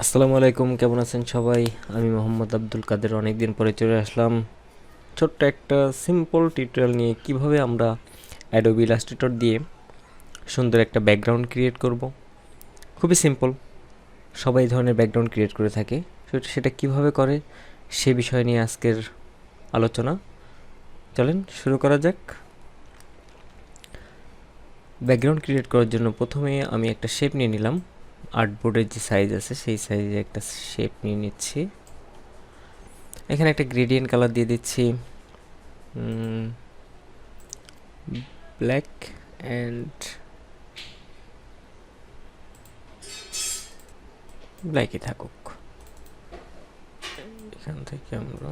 আসসালামু আলাইকুম, কেমন আছেন সবাই? আমি মোহাম্মদ আব্দুল কাদের অনেক দিন পরে চলে আসলাম ছোট্ট একটা সিম্পল টিউটোরিয়াল নিয়ে কিভাবে আমরা অ্যাডোবি ইলাস্ট্রেটর দিয়ে সুন্দর একটা ব্যাকগ্রাউন্ড ক্রিয়েট করব। খুবই সিম্পল, সবাই এই ধরনের ব্যাকগ্রাউন্ড ক্রিয়েট করে থাকে। সেটা কিভাবে করে সে বিষয় নিয়ে আজকের আলোচনা। চলেন শুরু করা যাক। ব্যাকগ্রাউন্ড ক্রিয়েট করার জন্য প্রথমে আমি একটা শেপ নিয়ে নিলাম। আর্টবোর্ডের যে সাইজ আছে সেই সাইজে একটা শেপ নিয়ে নিচ্ছি। এখানে একটা গ্রেডিয়েন্ট কালার দিয়ে দিচ্ছি, ব্ল্যাক অ্যান্ড ব্ল্যাকই থাকুক। এখান থেকে আমরা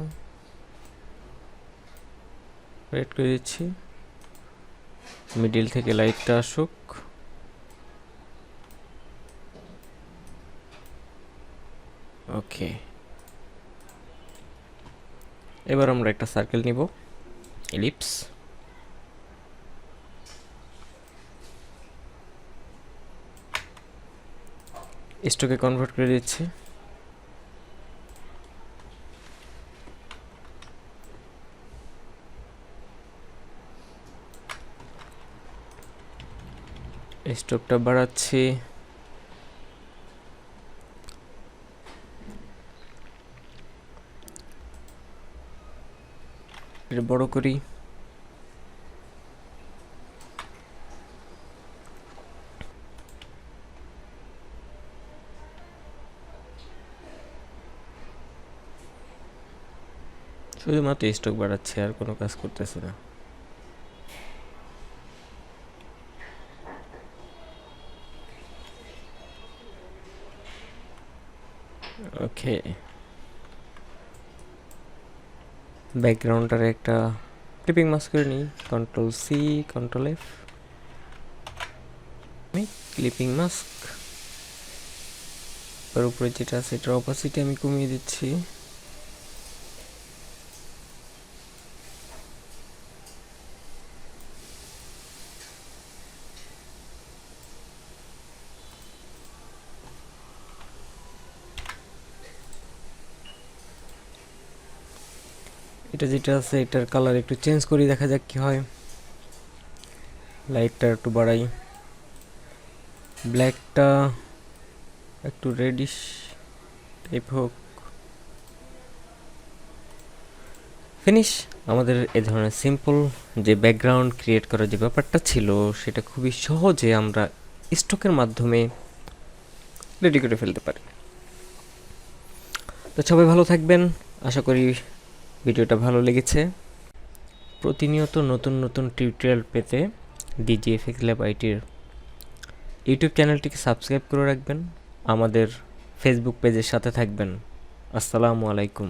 রেড করে দিচ্ছি, মিডিল থেকে লাইটটা আসুক। ওকে, এবার আমরা একটা সার্কেল নিব, এলিপস। স্ট্রোকে কনভার্ট করে দিচ্ছি। স্ট্রোকটা বাড়াচ্ছি, এটা বড় করি। শুধুমাত্র স্ট্রোক বাড়াচ্ছি, আর কোনো কাজ করতেছি না। ওকে, ব্যাকগ্রাউন্ডটার একটা ক্লিপিং মাস্ক করে নিই, control C, control F, clipping mask. তার উপরে যেটা আছে এটার অপাসিটি আমি কমিয়ে দিচ্ছি। এটা যেটা আছে এটার কালার একটু চেঞ্জ করি, দেখা যাক কি হয়। লাইটটা একটু বাড়াই, ব্ল্যাকটা একটু রেডিশ টাইপ হোক। ফিনিশ। আমাদের এ ধরনের সিম্পল যে ব্যাকগ্রাউন্ড ক্রিয়েট করার যে ব্যাপারটা ছিল সেটা খুবই সহজে আমরা স্ট্রোকের মাধ্যমে রেডি করে ফেলতে পারি। তো সবাই ভালো থাকবেন, আশা করি ভিডিওটা ভালো লেগেছে। প্রতিনিয়ত নতুন নতুন টিউটোরিয়াল পেতে ডিজিএফএক্স ল্যাব আইটির ইউটিউব চ্যানেলটিকে সাবস্ক্রাইব করে রাখবেন, আমাদের ফেসবুক পেজের সাথে থাকবেন। আসসালামু আলাইকুম।